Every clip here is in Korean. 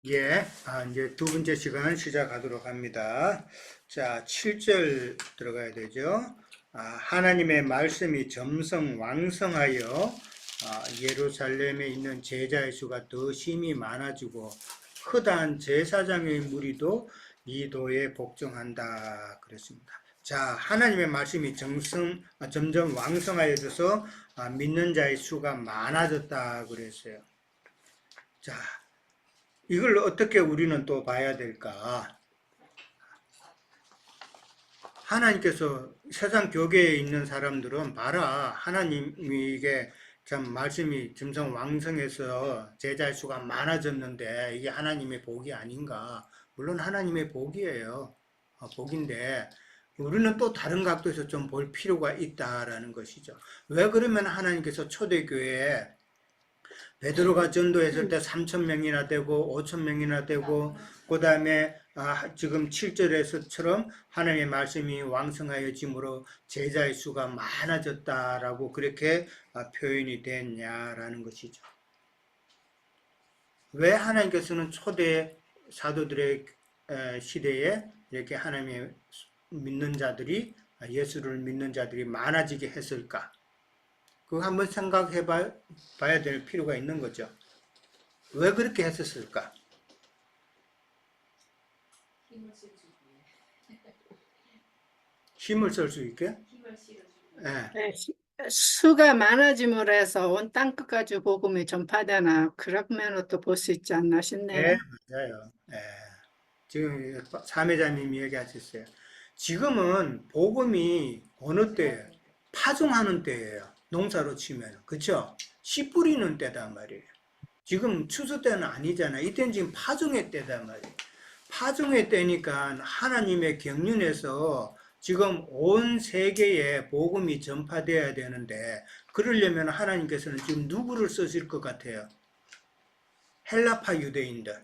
예, 이제 두 번째 시간 시작하도록 합니다. 자, 7절 들어가야 되죠. 하나님의 말씀이 점성왕성하여 예루살렘에 있는 제자의 수가 더 심히 많아지고 허다한 제사장의 무리도 이 도에 복종한다 그랬습니다. 자, 하나님의 말씀이 점점 왕성하여져서 믿는 자의 수가 많아졌다 그랬어요. 자, 이걸 어떻게 우리는 또 봐야 될까? 하나님께서 세상 교계에 있는 사람들은 봐라. 하나님이 이게 참 말씀이 점성왕성해서 제자의 수가 많아졌는데 이게 하나님의 복이 아닌가? 물론 하나님의 복이에요. 복인데 우리는 또 다른 각도에서 좀 볼 필요가 있다라는 것이죠. 왜 그러면 하나님께서 초대교회에 베드로가 전도했을 때 3천 명이나 되고 5천 명이나 되고 그 다음에 지금 7절에서처럼 하나님의 말씀이 왕성하여짐으로 제자의 수가 많아졌다라고 그렇게 표현이 됐냐라는 것이죠. 왜 하나님께서는 초대 사도들의 시대에 이렇게 하나님의 믿는 자들이 예수를 믿는 자들이 많아지게 했을까? 그거 한번 생각해 봐야 될 필요가 있는 거죠. 왜 그렇게 했었을까? 힘을 쓸 수 있게? 예. 네, 수가 많아짐으로 해서 온 땅 끝까지 복음이 전파되나 그런 또 볼 수 있지 않나 네, 싶네요. 맞아요. 예. 지금 사매자님이 얘기하셨어요. 지금은 복음이 어느 때예요? 파종하는 때예요. 농사로 치면. 그쵸? 씨 뿌리는 때단 말이에요. 지금 추수 때는 아니잖아요. 이때는 지금 파종의 때단 말이에요. 파종의 때니까 하나님의 경륜에서 지금 온 세계에 복음이 전파되어야 되는데 그러려면 하나님께서는 지금 누구를 쓰실 것 같아요? 헬라파 유대인들.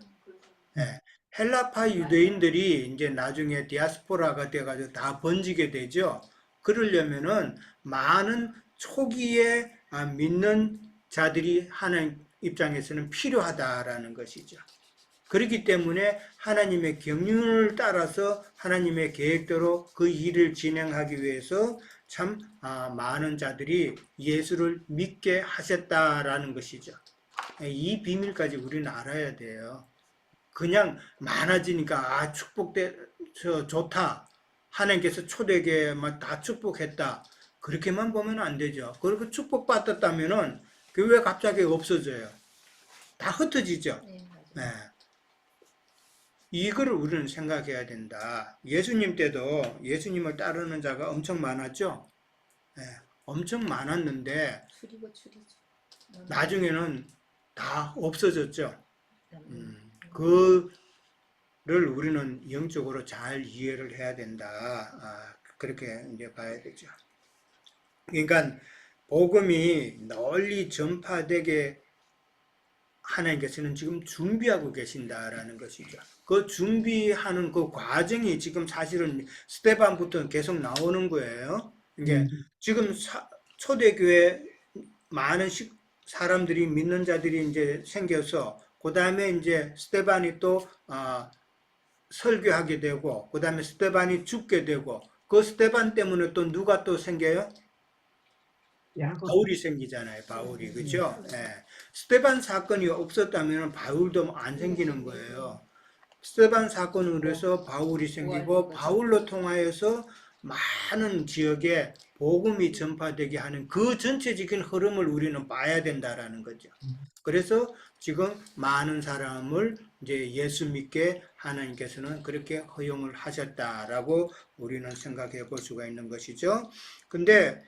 예, 헬라파 유대인들이 이제 나중에 디아스포라가 돼가지고 다 번지게 되죠. 그러려면은 많은 초기에 믿는 자들이 하나님 입장에서는 필요하다라는 것이죠. 그렇기 때문에 하나님의 경륜을 따라서 하나님의 계획대로 그 일을 진행하기 위해서 참 많은 자들이 예수를 믿게 하셨다라는 것이죠. 이 비밀까지 우리는 알아야 돼요. 그냥 많아지니까 축복돼 좋다. 하나님께서 초대교회 다 축복했다. 그렇게만 보면 안 되죠. 그리고 축복받았다면은 교회 갑자기 없어져요. 다 흩어지죠. 네. 이거를 우리는 생각해야 된다. 예수님 때도 예수님을 따르는 자가 엄청 많았죠. 네. 엄청 많았는데 나중에는 다 없어졌죠. 그를 우리는 영적으로 잘 이해를 해야 된다. 그렇게 이제 봐야 되죠. 그러니까 복음이 널리 전파되게 하나님께서는 지금 준비하고 계신다라는 것이죠. 그 준비하는 그 과정이 지금 사실은 스테반부터 계속 나오는 거예요. 이게 지금 초대교회 많은 사람들이 믿는 자들이 이제 생겨서 그 다음에 이제 스테반이 또 설교하게 되고 그 다음에 스테반이 죽게 되고 그 스테반 때문에 또 누가 또 생겨요? 바울이 생기잖아요. 바울이 그죠? 예. 스테반 사건이 없었다면 바울도 안 생기는 거예요. 스테반 사건으로 해서 바울이 생기고 바울로 통하여서 많은 지역에 복음이 전파되게 하는 그 전체적인 흐름을 우리는 봐야 된다라는 거죠. 그래서 지금 많은 사람을 이제 예수 믿게 하나님께서는 그렇게 허용을 하셨다라고 우리는 생각해 볼 수가 있는 것이죠. 근데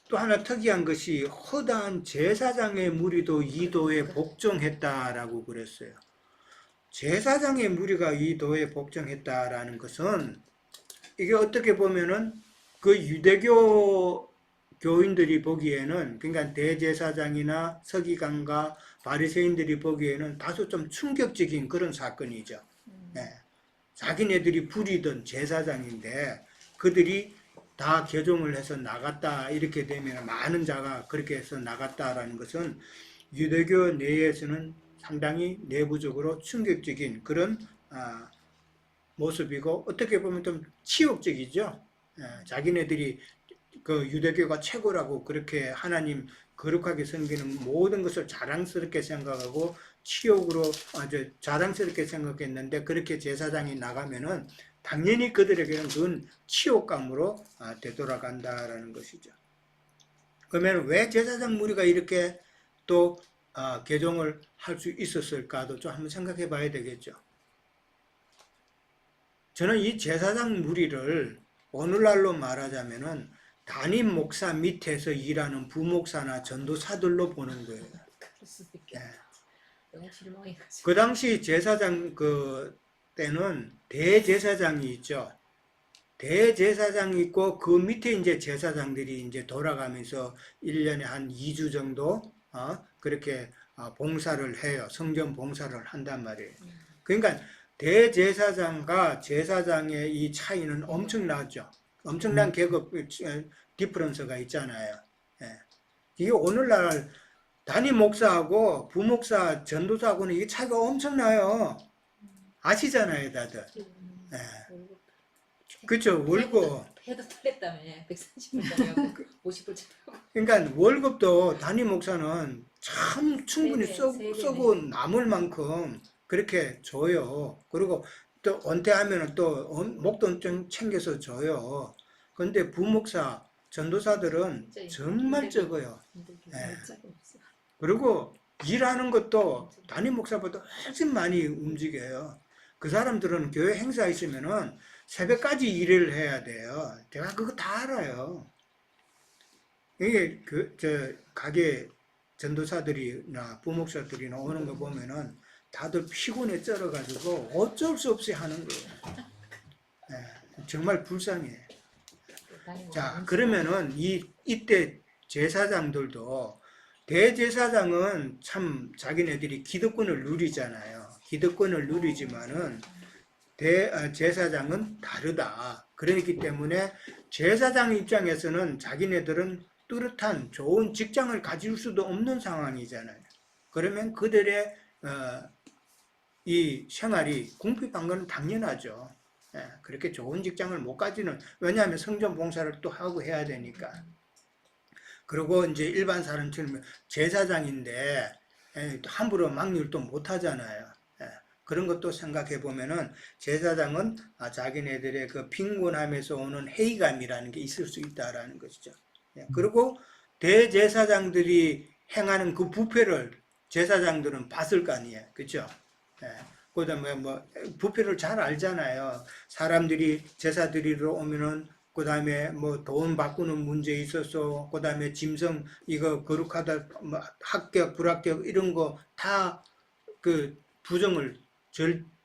또 하나 특이한 것이 허다한 제사장의 무리도 이 도에 복종했다라고 그랬어요. 제사장의 무리가 이 도에 복종했다라는 것은 이게 어떻게 보면은 그 유대교 교인들이 보기에는 그러니까 대제사장이나 서기관과 바리새인들이 보기에는 다소 좀 충격적인 그런 사건이죠. 네. 자기네들이 부리던 제사장인데 그들이 다 개종을 해서 나갔다 이렇게 되면 많은 자가 그렇게 해서 나갔다라는 것은 유대교 내에서는 상당히 내부적으로 충격적인 그런 모습이고 어떻게 보면 좀 치욕적이죠. 자기네들이 그 유대교가 최고라고 그렇게 하나님 거룩하게 섬기는 모든 것을 자랑스럽게 생각하고 치욕으로 아주 자랑스럽게 생각했는데 그렇게 제사장이 나가면은 당연히 그들에게는 그건 치욕감으로 되돌아간다라는 것이죠. 그러면 왜 제사장 무리가 이렇게 또 개종을 할 수 있었을까도 좀 한번 생각해 봐야 되겠죠. 저는 이 제사장 무리를 오늘날로 말하자면은 담임 목사 밑에서 일하는 부목사나 전도사들로 보는 거예요. 그럴 수도 예. 있겠다. 너무 실망해가지고. 그 당시 제사장 그 때는 대제사장이 있죠. 대제사장이 있고 그 밑에 이제 제사장들이 이제 돌아가면서 1년에 한 2주 정도 그렇게 봉사를 해요. 성전 봉사를 한단 말이에요. 그러니까 대제사장과 제사장의 이 차이는 엄청나죠. 엄청난 계급 디퍼런스가 있잖아요. 예. 이게 오늘날 담임 목사하고 부목사, 전도사하고는 이게 차이가 엄청나요. 아시잖아요, 다들. 예. 그렇죠. 월급. 해도 탈랬다며 130불짜리하고 50불짜리. 그러니까 월급도 담임 목사는 참 충분히 세 배, 쓰고 남을 만큼 그렇게 줘요. 그리고 또 은퇴하면 또 목돈 좀 챙겨서 줘요. 그런데 부목사, 전도사들은 정말 적어요. 예. 그리고 일하는 것도 담임 목사보다 훨씬 많이 움직여요. 그 사람들은 교회 행사 있으면은 새벽까지 일을 해야 돼요. 제가 그거 다 알아요. 이게 가게 전도사들이나 부목사들이나 오는 거 보면은 다들 피곤에 쩔어가지고 어쩔 수 없이 하는 거예요. 예, 정말 불쌍해. 자, 그러면은 이때 제사장들도 대제사장은 참 자기네들이 기득권을 누리잖아요. 기득권을 누리지만은 제사장은 다르다. 그렇기 때문에 제사장 입장에서는 자기네들은 뚜렷한 좋은 직장을 가질 수도 없는 상황이잖아요. 그러면 그들의 이 생활이 궁핍한 건 당연하죠. 예, 그렇게 좋은 직장을 못 가지는, 왜냐하면 성전 봉사를 또 하고 해야 되니까. 그리고 이제 일반 사람처럼 제사장인데 함부로 막일도 못 하잖아요. 예, 그런 것도 생각해 보면은 제사장은 자기네들의 그 빈곤함에서 오는 회의감이라는 게 있을 수 있다라는 것이죠. 예, 그리고 대제사장들이 행하는 그 부패를 제사장들은 봤을 거 아니에요. 그렇죠? 예, 그다음에 뭐 부패를 잘 알잖아요. 사람들이 제사 드리러 오면은 그다음에 뭐 돈 바꾸는 문제 있어서 그다음에 짐승 이거 거룩하다 뭐 합격 불합격 이런 거 다 그 부정을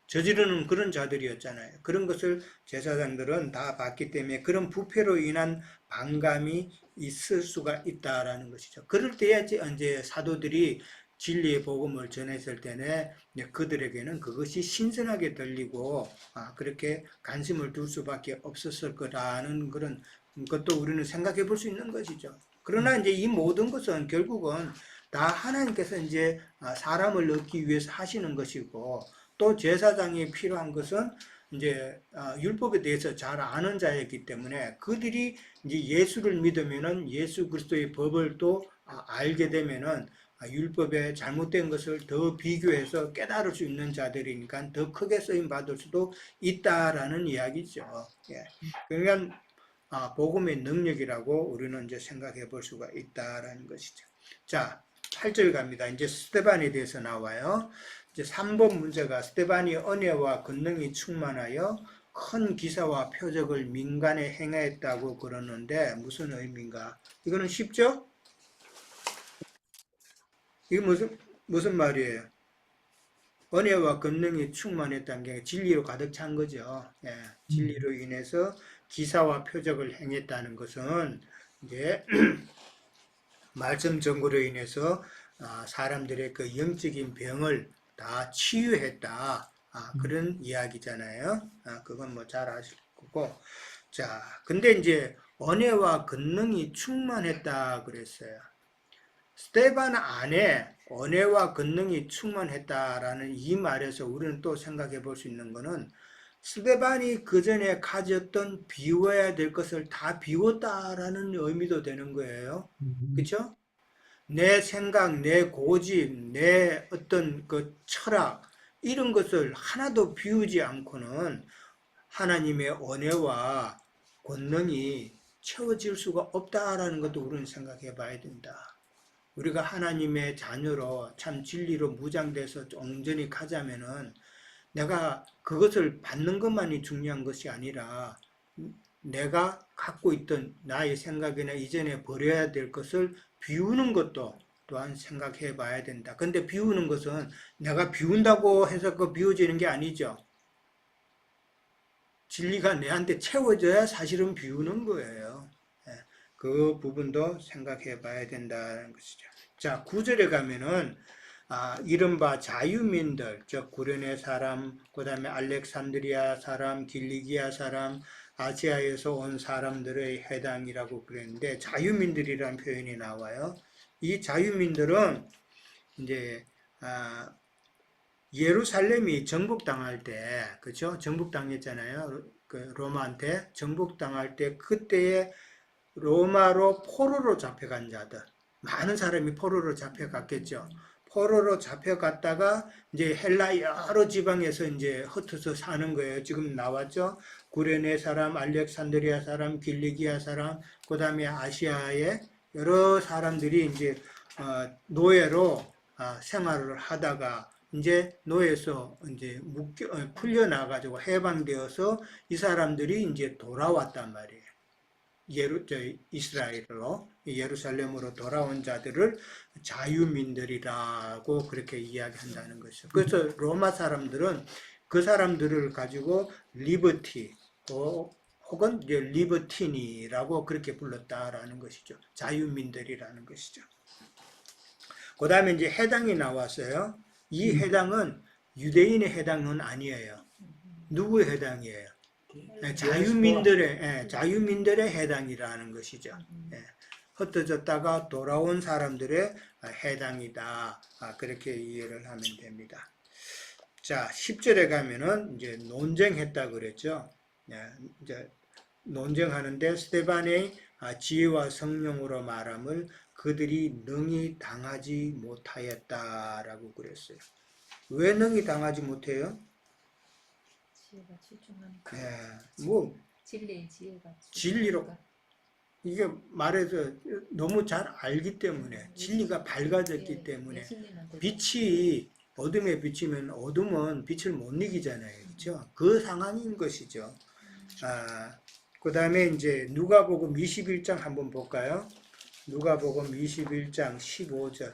저지르는 그런 자들이었잖아요. 그런 것을 제사장들은 다 봤기 때문에 그런 부패로 인한 반감이 있을 수가 있다라는 것이죠. 그럴 때에 이제 사도들이 진리의 복음을 전했을 때는 그들에게는 그것이 신선하게 들리고 그렇게 관심을 둘 수밖에 없었을 거라는 그런 것도 우리는 생각해 볼 수 있는 것이죠. 그러나 이제 이 모든 것은 결국은 다 하나님께서 이제 사람을 얻기 위해서 하시는 것이고 또 제사장이 필요한 것은 이제 율법에 대해서 잘 아는 자였기 때문에 그들이 이제 예수를 믿으면은 예수 그리스도의 법을 또 알게 되면은 율법에 잘못된 것을 더 비교해서 깨달을 수 있는 자들이니까 더 크게 쓰임 받을 수도 있다라는 이야기죠. 예. 그러니까 복음의 능력이라고 우리는 이제 생각해 볼 수가 있다라는 것이죠. 자, 8절 갑니다. 이제 스데반에 대해서 나와요. 이제 3번 문제가 스데반이 은혜와 권능이 충만하여 큰 기사와 표적을 민간에 행하였다고 그러는데 무슨 의미인가? 이거는 쉽죠? 이게 무슨 말이에요? 은혜와 권능이 충만했다는 게 진리로 가득 찬 거죠. 예, 진리로 인해서 기사와 표적을 행했다는 것은 이제 말씀 전구로 인해서 사람들의 그 영적인 병을 다 치유했다. 그런 이야기잖아요. 그건 뭐 잘 아실 거고. 자, 근데 이제 은혜와 권능이 충만했다 그랬어요. 스데반 안에 언혜와 권능이 충만했다라는 이 말에서 우리는 또 생각해 볼 수 있는 것은 스데반이 그 전에 가졌던 비워야 될 것을 다 비웠다라는 의미도 되는 거예요. 그렇죠? 내 생각, 내 고집, 내 어떤 그 철학 이런 것을 하나도 비우지 않고는 하나님의 은혜와 권능이 채워질 수가 없다라는 것도 우리는 생각해 봐야 된다. 우리가 하나님의 자녀로 참 진리로 무장돼서 온전히 가자면은 내가 그것을 받는 것만이 중요한 것이 아니라 내가 갖고 있던 나의 생각이나 이전에 버려야 될 것을 비우는 것도 또한 생각해 봐야 된다. 근데 비우는 것은 내가 비운다고 해서 그 비워지는 게 아니죠. 진리가 내한테 채워져야 사실은 비우는 거예요. 그 부분도 생각해 봐야 된다는 것이죠. 자, 9절에 가면은 이른바 자유민들, 즉 구레네 사람, 그 다음에 알렉산드리아 사람, 길리기아 사람, 아시아에서 온 사람들의 해당이라고 그랬는데 자유민들이라는 표현이 나와요. 이 자유민들은 이제 예루살렘이 정복당할 때, 그죠? 정복당했잖아요. 그 로마한테 정복당할 때 그때에 로마로 포로로 잡혀간 자들, 많은 사람이 포로로 잡혀갔겠죠. 포로로 잡혀갔다가 이제 헬라 여러 지방에서 이제 흩어서 사는 거예요. 지금 나왔죠. 구레네 사람, 알렉산드리아 사람, 길리기아 사람, 그 다음에 아시아의 여러 사람들이 이제 노예로 생활을 하다가 이제 노예에서 이제 풀려나가지고 해방되어서 이 사람들이 이제 돌아왔단 말이에요. 이스라엘로 예루살렘으로 돌아온 자들을 자유민들이라고 그렇게 이야기한다는 것이죠. 그래서 로마 사람들은 그 사람들을 가지고 리버티 혹은 이제 리버티니라고 그렇게 불렀다라는 것이죠. 자유민들이라는 것이죠. 그 다음에 이제 해당이 나왔어요. 이 해당은 유대인의 해당은 아니에요. 누구의 해당이에요? 자유민들의 해당이라는 것이죠. 흩어졌다가 돌아온 사람들의 해당이다. 그렇게 이해를 하면 됩니다. 자, 10절에 가면은 이제 논쟁했다 그랬죠. 이제 논쟁하는데 스데반의 지혜와 성령으로 말함을 그들이 능히 당하지 못하였다라고 그랬어요. 왜 능히 당하지 못해요? 지혜가 출중하니까. 뭐 진리의 지혜가 진리로 출중하니까. 이게 말해서 너무 잘 알기 때문에 진리가 밝아졌기 때문에 예수님한테 빛이 어둠에 비치면 어둠은 빛을 못 이기잖아요. 그렇죠? 그 상황인 것이죠. 그 다음에 이제 누가복음 21장 한번 볼까요? 누가복음 21장 15절.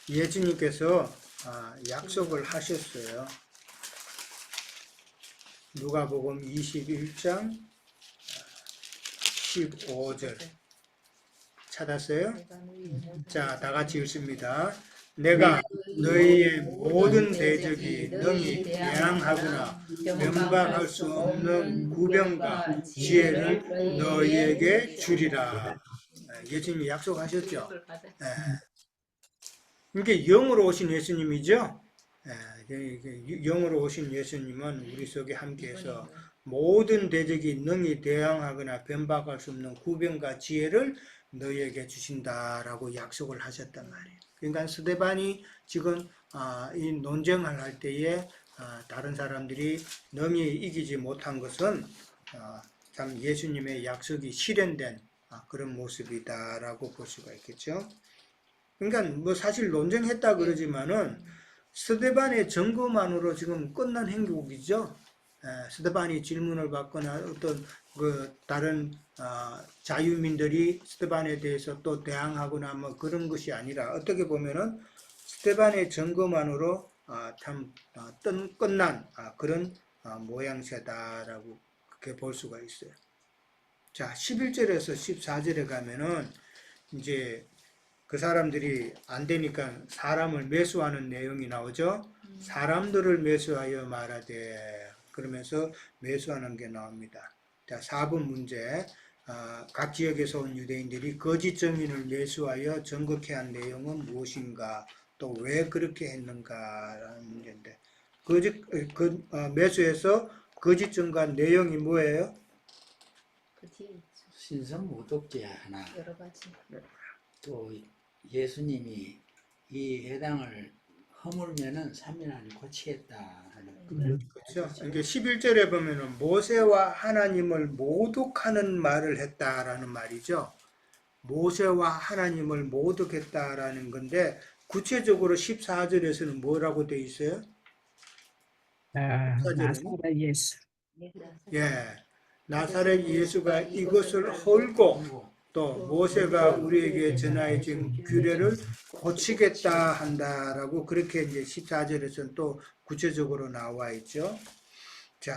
예수님께서 약속을 하셨어요. 누가복음 21장 15절. 찾았어요? 자, 다 같이 읽습니다. 내가 너희의 모든 대적이 능히 대항하거나 면박할 수 없는 구병과 지혜를 너희에게 주리라. 예수님이 약속하셨죠? 이게 영으로 오신 예수님이죠? 영으로 오신 예수님은 우리 속에 함께해서 모든 대적이 능히 대항하거나 변박할 수 없는 구병과 지혜를 너희에게 주신다라고 약속을 하셨단 말이에요. 그러니까 스데반이 지금 이 논쟁을 할 때에 다른 사람들이 능히 이기지 못한 것은 참 예수님의 약속이 실현된 그런 모습이다라고 볼 수가 있겠죠. 그러니까 뭐 사실 논쟁했다 그러지만은 스데반의 증거만으로 지금 끝난 행복이죠. 스데반이 질문을 받거나 어떤 그 다른 자유민들이 스데반에 대해서 또 대항하거나 뭐 그런 것이 아니라 어떻게 보면은 스데반의 증거만으로 참 끝난 그런 모양새다라고 그렇게 볼 수가 있어요. 자, 11절에서 14절에 가면은 이제 그 사람들이 안 되니까 사람을 매수하는 내용이 나오죠. 사람들을 매수하여 말하되 그러면서 매수하는 게 나옵니다. 자, 4번 문제. 각 지역에서 온 유대인들이 거짓 증인을 매수하여 정극해 한 내용은 무엇인가, 또 왜 그렇게 했는가라는 문제인데, 매수해서 거짓 증거한 내용이 뭐예요? 그 뒤에 있죠. 신성 모독죄 하나, 여러 가지. 또 예수님이 이 회당을 허물면은 3일 안에 고치겠다 하는 그렇죠. 이게 11절에 보면은 모세와 하나님을 모독하는 말을 했다라는 말이죠. 모세와 하나님을 모독했다라는 건데, 구체적으로 14절에서는 뭐라고 돼 있어요? 14절에는 나사렛 예수. 예, 나사렛 예수가 이것을 헐고 또 모세가 우리에게 전하여 준 규례를 고치겠다 한다라고, 그렇게 이제 14절에서는 또 구체적으로 나와 있죠. 자,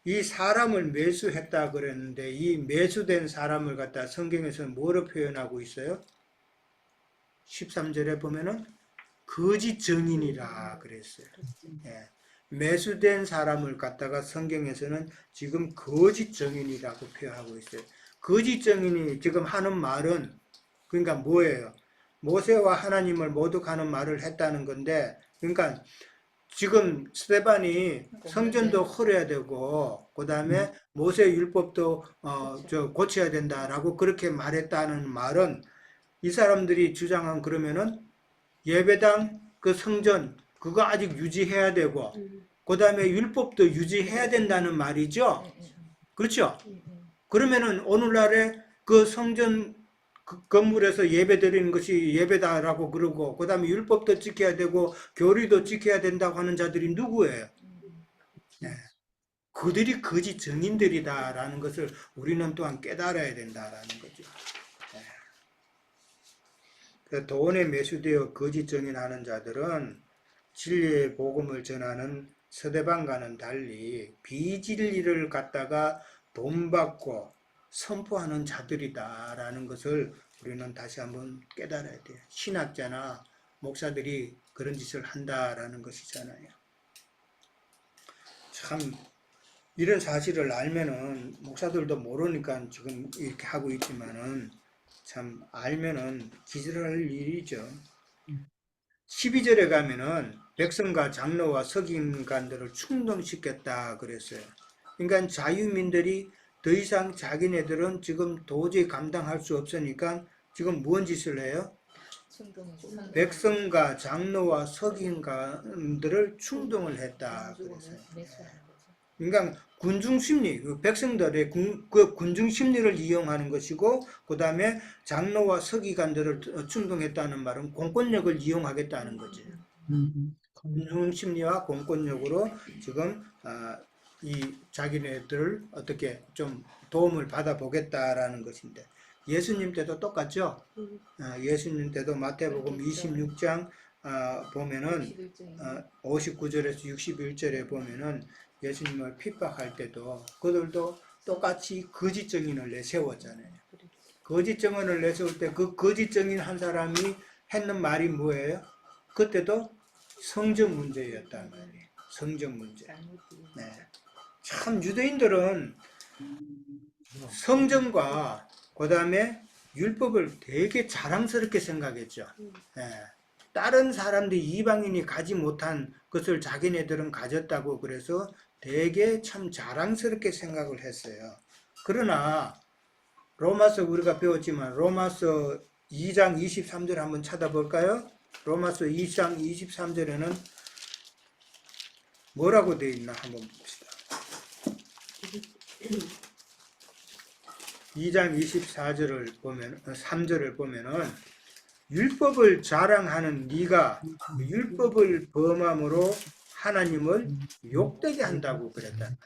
이 사람을 매수했다 그랬는데, 이 매수된 사람을 갖다 성경에서는 뭐로 표현하고 있어요? 13절에 보면은 거짓 증인이라 그랬어요. 예. 매수된 사람을 갖다가 성경에서는 지금 거짓 증인이라고 표현하고 있어요. 거짓 증인이 지금 하는 말은, 그러니까 뭐예요? 모세와 하나님을 모독하는 말을 했다는 건데, 그러니까 지금 스데반이 성전도 헐어야 되고, 그 다음에 모세 율법도 고쳐야 된다라고 그렇게 말했다는 말은, 이 사람들이 주장한, 그러면은 예배당 그 성전 그거 아직 유지해야 되고, 그 다음에 율법도 유지해야 된다는 말이죠. 그렇죠? 그러면은 오늘날에 그 성전 건물에서 예배 드리는 것이 예배다라고 그러고, 그 다음에 율법도 지켜야 되고 교리도 지켜야 된다고 하는 자들이 누구예요? 네. 그들이 거짓 증인들이다라는 것을 우리는 또한 깨달아야 된다라는 거죠. 네. 돈에 매수되어 거짓 증인하는 자들은 진리의 복음을 전하는 서대방과는 달리 비진리를 갖다가 돈 받고 선포하는 자들이다라는 것을 우리는 다시 한번 깨달아야 돼요. 신학자나 목사들이 그런 짓을 한다라는 것이잖아요. 참 이런 사실을 알면은, 목사들도 모르니까 지금 이렇게 하고 있지만은, 참 알면은 기절할 일이죠. 12절에 가면은 백성과 장로와 서기관들을 충동시켰다 그랬어요. 그러니까 자유민들이 더 이상 자기네들은 지금 도저히 감당할 수 없으니까 지금 무슨 짓을 해요? 백성과 장로와 서기관들을 충동을 했다 그랬어요. 그러니까 군중심리, 그 백성들의 그 군중심리를 이용하는 것이고, 그 다음에 장로와 서기관들을 충동했다는 말은 공권력을 이용하겠다는 거죠. 군중심리와 공권력으로 지금 이 자기네들을 어떻게 좀 도움을 받아보겠다라는 것인데, 예수님 때도 똑같죠. 예수님 때도 마태복음 26장 보면은 59절에서 61절에 보면은 예수님을 핍박할 때도 그들도 똑같이 거짓 증인을 내세웠잖아요. 거짓 증인을 내세울 때 그 거짓 증인 한 사람이 했는 말이 뭐예요? 그때도 성전 문제였단 말이에요. 성전 문제. 네. 참 유대인들은 성전과 그 다음에 율법을 되게 자랑스럽게 생각했죠. 네. 다른 사람들이, 이방인이 가지 못한 것을 자기네들은 가졌다고 그래서 되게 참 자랑스럽게 생각을 했어요. 그러나 로마서 우리가 배웠지만 로마서 2장 23절 한번 찾아볼까요? 로마서 2장 23절에는 뭐라고 되어 있나 한번 봅시다. 2장 24절을 보면, 3절을 보면은 율법을 자랑하는 네가 율법을 범함으로 하나님을 욕되게 한다고 그랬단 말이야.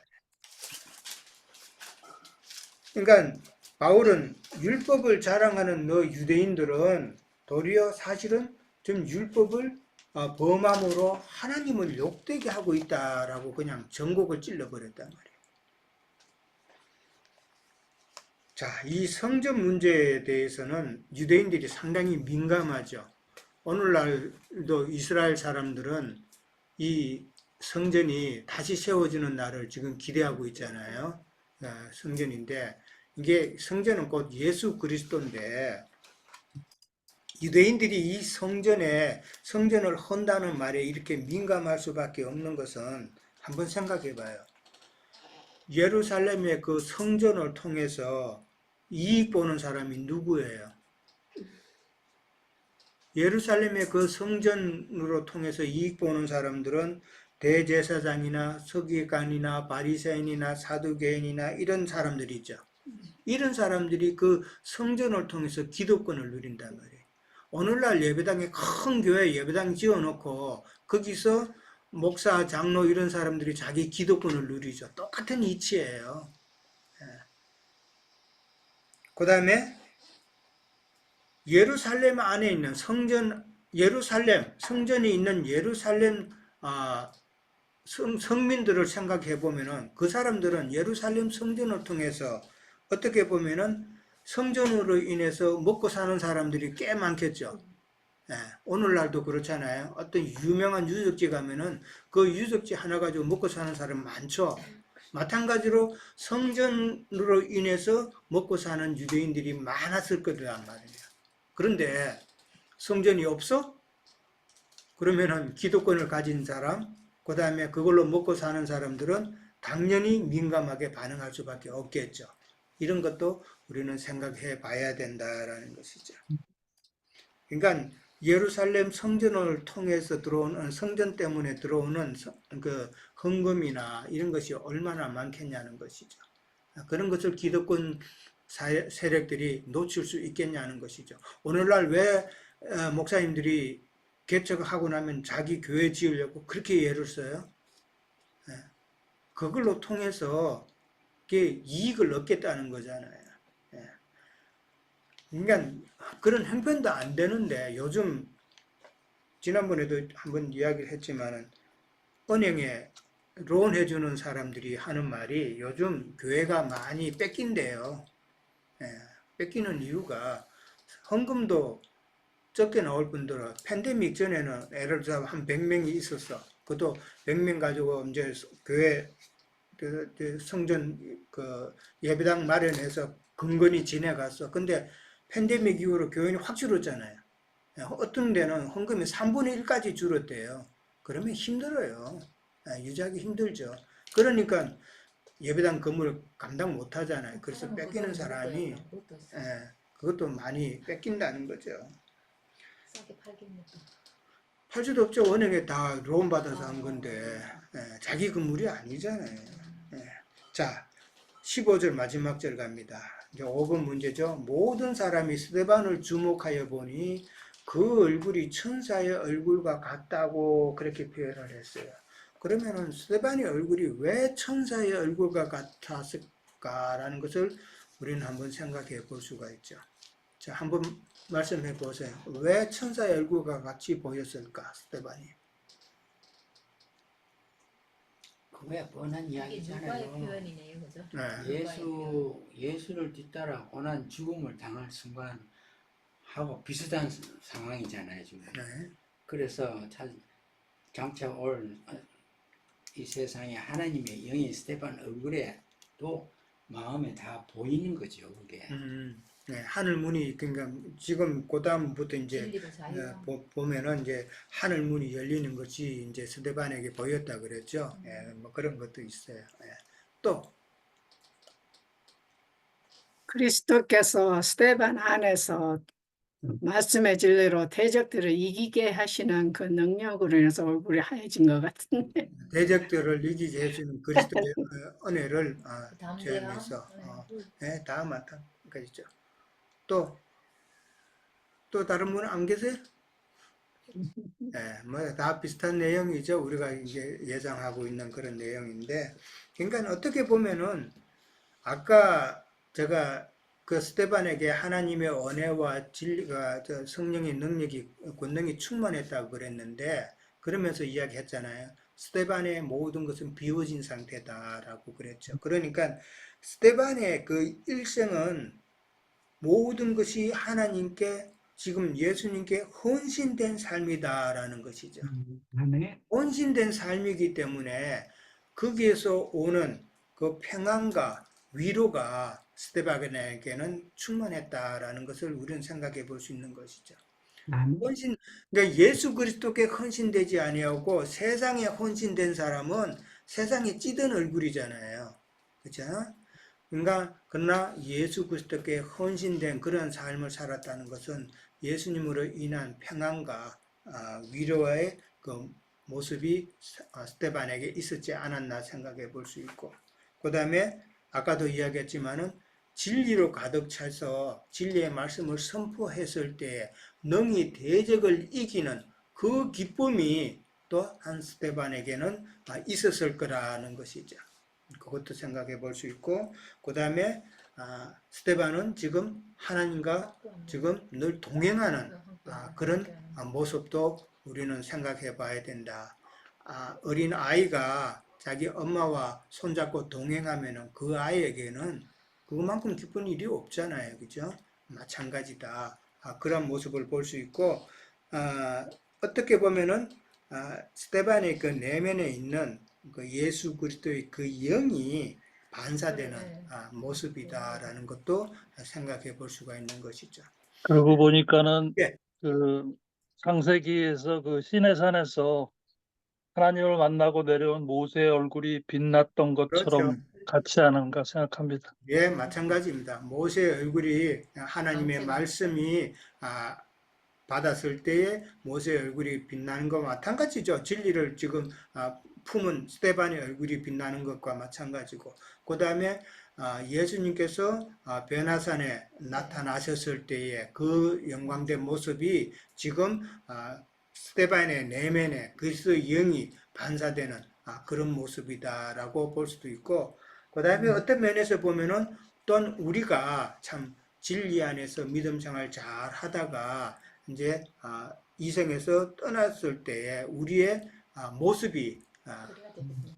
그러니까 바울은 율법을 자랑하는 너 유대인들은 도리어 사실은 좀 율법을 범함으로 하나님을 욕되게 하고 있다라고 그냥 전곡을 찔러버렸단 말이에요. 자, 이 성전 문제에 대해서는 유대인들이 상당히 민감하죠. 오늘날도 이스라엘 사람들은 이 성전이 다시 세워지는 날을 지금 기대하고 있잖아요. 성전인데 이게 성전은 곧 예수 그리스도인데 유대인들이 이 성전을 헌다는 말에 이렇게 민감할 수밖에 없는 것은 한번 생각해 봐요. 예루살렘의 그 성전을 통해서 이익 보는 사람이 누구예요? 예루살렘의 그 성전으로 통해서 이익 보는 사람들은 대제사장이나 서기관이나 바리새인이나 사두개인이나 이런 사람들이죠. 이런 사람들이 그 성전을 통해서 기득권을 누린단 말이에요. 오늘날 예배당에 큰 교회 예배당 지어놓고 거기서 목사, 장로 이런 사람들이 자기 기득권을 누리죠. 똑같은 이치예요. 그 다음에 예루살렘 안에 있는 성전이 있는 예루살렘 성민들을 생각해 보면은 그 사람들은 예루살렘 성전을 통해서 어떻게 보면은 성전으로 인해서 먹고 사는 사람들이 꽤 많겠죠. 예, 오늘날도 그렇잖아요. 어떤 유명한 유적지 가면은 그 유적지 하나 가지고 먹고 사는 사람 많죠. 마찬가지로 성전으로 인해서 먹고 사는 유대인들이 많았을 거란 말이에요. 그런데 성전이 없어? 그러면은 기득권을 가진 사람, 그 다음에 그걸로 먹고 사는 사람들은 당연히 민감하게 반응할 수밖에 없겠죠. 이런 것도 우리는 생각해 봐야 된다라는 것이죠. 그러니까 예루살렘 성전을 통해서 들어오는 성전 때문에 들어오는 그 헌금이나 이런 것이 얼마나 많겠냐는 것이죠. 그런 것을 기득권 세력들이 놓칠 수 있겠냐는 것이죠. 오늘날 왜 목사님들이 개척하고 나면 자기 교회 지으려고 그렇게 예를 써요? 그걸로 통해서 이익을 얻겠다는 거잖아요. 그러니까 그런 형편도 안 되는데 요즘 지난번에도 한번 이야기를 했지만은 은행에 론 해주는 사람들이 하는 말이 요즘 교회가 많이 뺏긴대요. 뺏기는 이유가 헌금도 적게 나올 뿐더러 팬데믹 전에는 예를 들어 한 100명이 있었어. 그것도 100명 가지고 이제 교회 그 성전 그 예배당 마련해서 근근히 지내갔어. 근데 팬데믹 이후로 교인이 확 줄었잖아요. 어떤 데는 헌금이 3분의 1까지 줄었대요. 그러면 힘들어요. 유지하기 힘들죠. 그러니까 예배당 건물을 감당 못 하잖아요. 그래서 뺏기는 사람이 그것도 많이 뺏긴다는 거죠. 싸게 팔겠네 또. 팔 수도 없죠. 은행에 다 론 받아서 한 건데 자기 건물이 아니잖아요. 자, 15절 마지막 절 갑니다. 이제 5번 문제죠. 모든 사람이 스데반을 주목하여 보니 그 얼굴이 천사의 얼굴과 같다고 그렇게 표현을 했어요. 그러면은 스데반의 얼굴이 왜 천사의 얼굴과 같았을까라는 것을 우리는 한번 생각해 볼 수가 있죠. 자, 한번 말씀해 보세요. 왜 천사의 얼굴과 같이 보였을까, 스데반이? 그거야 뻔한 이게 누가의 이야기잖아요. 표현이네요, 그죠? 예수를 뒤따라 고난 죽음을 당할 순간 하고 비슷한 상황이잖아요, 지금. 네. 그래서 장차 올 이 세상에 하나님의 영이 스테반 얼굴에 또 마음에 다 보이는 거죠, 그게. 네, 하늘 문이 그러니까 지금 그다음부터 이제 진리로 자유. 보면은 이제 하늘 문이 열리는 것이 이제 스데반에게 보였다 그랬죠. 뭐 그런 것도 있어요. 또 그리스도께서 스데반 안에서 말씀의 진리로 대적들을 이기게 하시는 그 능력으로 인해서 얼굴이 하얘진 것 같은데. 대적들을 이기게 해주는 그리스도의 은혜를 담대함. 체험해서 다 마찬가지죠. 또 다른 분 안 계세요? 뭐 다 비슷한 내용이죠. 우리가 이제 예상하고 있는 그런 내용인데, 그러니까 어떻게 보면은 아까 제가 그 스데반에게 하나님의 은혜와 진리가 성령의 능력이 권능이 충만했다고 그랬는데 그러면서 이야기했잖아요. 스데반의 모든 것은 비워진 상태다라고 그랬죠. 그러니까 스데반의 그 일생은 모든 것이 하나님께 지금 예수님께 헌신된 삶이다라는 것이죠. 헌신된 삶이기 때문에 거기에서 오는 그 평안과 위로가 스데반에게는 충만했다라는 것을 우리는 생각해 볼 수 있는 것이죠. 아멘. 헌신, 그러니까 예수 그리스도께 헌신되지 아니하고 세상에 헌신된 사람은 세상에 찌든 얼굴이잖아요. 그렇죠? 그러나 예수 그리스도께 헌신된 그런 삶을 살았다는 것은 예수님으로 인한 평안과 위로의 그 모습이 스데반에게 있었지 않았나 생각해 볼 수 있고, 그 다음에 아까도 이야기했지만은 진리로 가득 차서 진리의 말씀을 선포했을 때 능히 대적을 이기는 그 기쁨이 또 한 스데반에게는 있었을 거라는 것이죠. 그것도 생각해 볼 수 있고, 그 다음에 스데반은 지금 하나님과 지금 늘 동행하는 그런 모습도 우리는 생각해 봐야 된다. 어린 아이가 자기 엄마와 손잡고 동행하면은 그 아이에게는 그만큼 기쁜 일이 없잖아요. 그죠? 마찬가지다. 그런 모습을 볼 수 있고, 어떻게 보면은 스데반의 그 내면에 있는 그 예수 그리스도의 그 영이 반사되는 모습이다라는 것도 생각해 볼 수가 있는 것이죠. 그러고 보니까는 예, 그 창세기에서 그 시내산에서 하나님을 만나고 내려온 모세의 얼굴이 빛났던 그렇죠. 것처럼 같지 않은가 생각합니다. 예, 마찬가지입니다. 모세의 얼굴이 하나님의 말씀이 받았을 때에 모세의 얼굴이 빛나는 것과 마찬가지죠. 진리를 지금 품은 스데반의 얼굴이 빛나는 것과 마찬가지고, 그 다음에 예수님께서 변화산에 나타나셨을 때에 그 영광된 모습이 지금 스데반의 내면에 그리스도의 영이 반사되는 그런 모습이다라고 볼 수도 있고, 그 다음에 어떤 면에서 보면은 또한 우리가 참 진리 안에서 믿음 생활 잘 하다가 이제 이생에서 떠났을 때에 우리의 모습이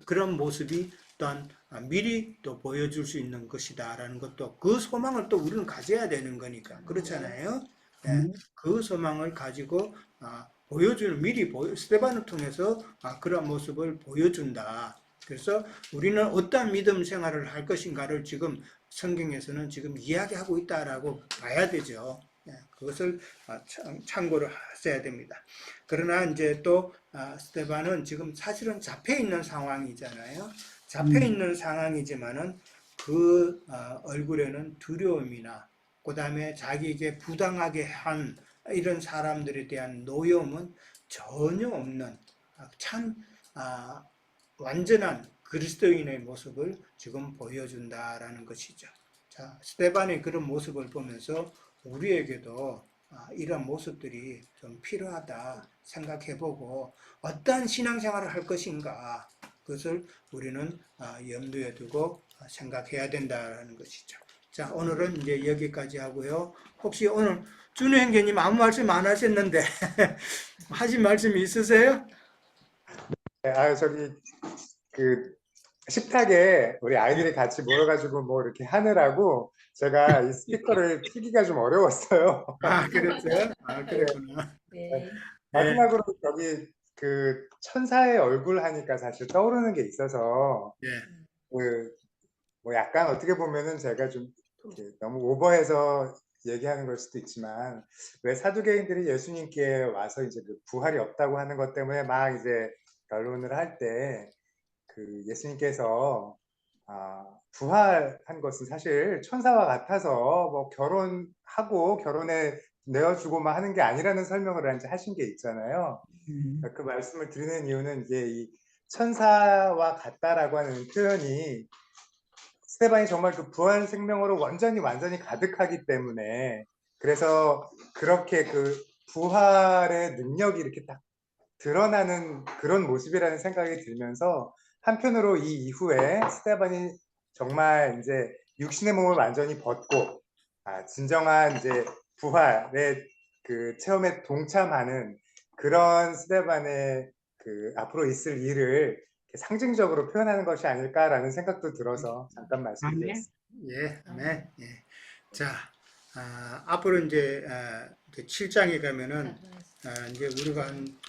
그런 모습이 또한 미리 또 보여줄 수 있는 것이다라는 것도, 그 소망을 또 우리는 가져야 되는 거니까 그렇잖아요. 예, 그 소망을 가지고 보여주는, 미리 스데반을 통해서 그런 모습을 보여준다. 그래서 우리는 어떠한 믿음 생활을 할 것인가를 지금 성경에서는 지금 이야기하고 있다라고 봐야 되죠. 그것을 참고를 하셔야 됩니다. 그러나 이제 또 스데반은 지금 사실은 잡혀 있는 상황이잖아요. 잡혀 있는 상황이지만은 그 얼굴에는 두려움이나 그 다음에 자기에게 부당하게 한 이런 사람들에 대한 노여움은 전혀 없는 참 완전한 그리스도인의 모습을 지금 보여준다라는 것이죠. 자, 스데반의 그런 모습을 보면서 우리에게도 이런 모습들이 좀 필요하다 생각해보고 어떠한 신앙생활을 할 것인가, 그것을 우리는 염두에 두고 생각해야 된다는 것이죠. 자, 오늘은 이제 여기까지 하고요. 혹시 오늘 준우 형제님 아무 말씀 안 하셨는데 하신 말씀이 있으세요? 저기 그 식탁에 우리 아이들이 같이 모여가지고 뭐 이렇게 하느라고 제가 이 스피커를 켜기가 좀 어려웠어요. 그랬어요? 그랬구나. 네. 마지막으로 여기 그 천사의 얼굴 하니까 사실 떠오르는 게 있어서 예. 뭐 약간 어떻게 보면은 제가 좀 이렇게 너무 오버해서 얘기하는 걸 수도 있지만, 왜 사두개인들이 예수님께 와서 이제 그 부활이 없다고 하는 것 때문에 막 이제 변론을 할 때 그 예수님께서 부활한 것은 사실 천사와 같아서 뭐 결혼하고 결혼에 내어주고만 하는 게 아니라는 설명을 이제 하신 게 있잖아요. 그 말씀을 드리는 이유는 이게 이 천사와 같다라고 하는 표현이 스테반이 정말 그 부활 생명으로 완전히 가득하기 때문에, 그래서 그렇게 그 부활의 능력이 이렇게 딱 드러나는 그런 모습이라는 생각이 들면서, 한편으로 이 이후에 스테반이 정말 이제 육신의 몸을 완전히 벗고 진정한 이제 부활의 그 체험에 동참하는 그런 스테반의 그 앞으로 있을 일을 상징적으로 표현하는 것이 아닐까라는 생각도 들어서 잠깐 말씀드렸습니다. 예, 아멘. 예. 자, 앞으로 이제 7장에 가면은 이제 우리가 한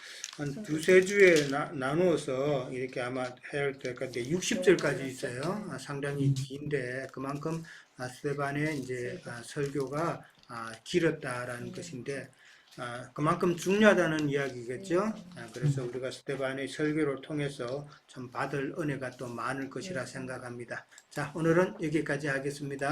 두세 주에 나누어서 이렇게 아마 해야 될 것 같아요. 60절까지 있어요. 상당히 긴데 그만큼 스데반의 이제 설교가 길었다라는 것인데 그만큼 중요하다는 이야기겠죠. 그래서 우리가 스데반의 설교를 통해서 좀 받을 은혜가 또 많을 것이라 생각합니다. 자, 오늘은 여기까지 하겠습니다.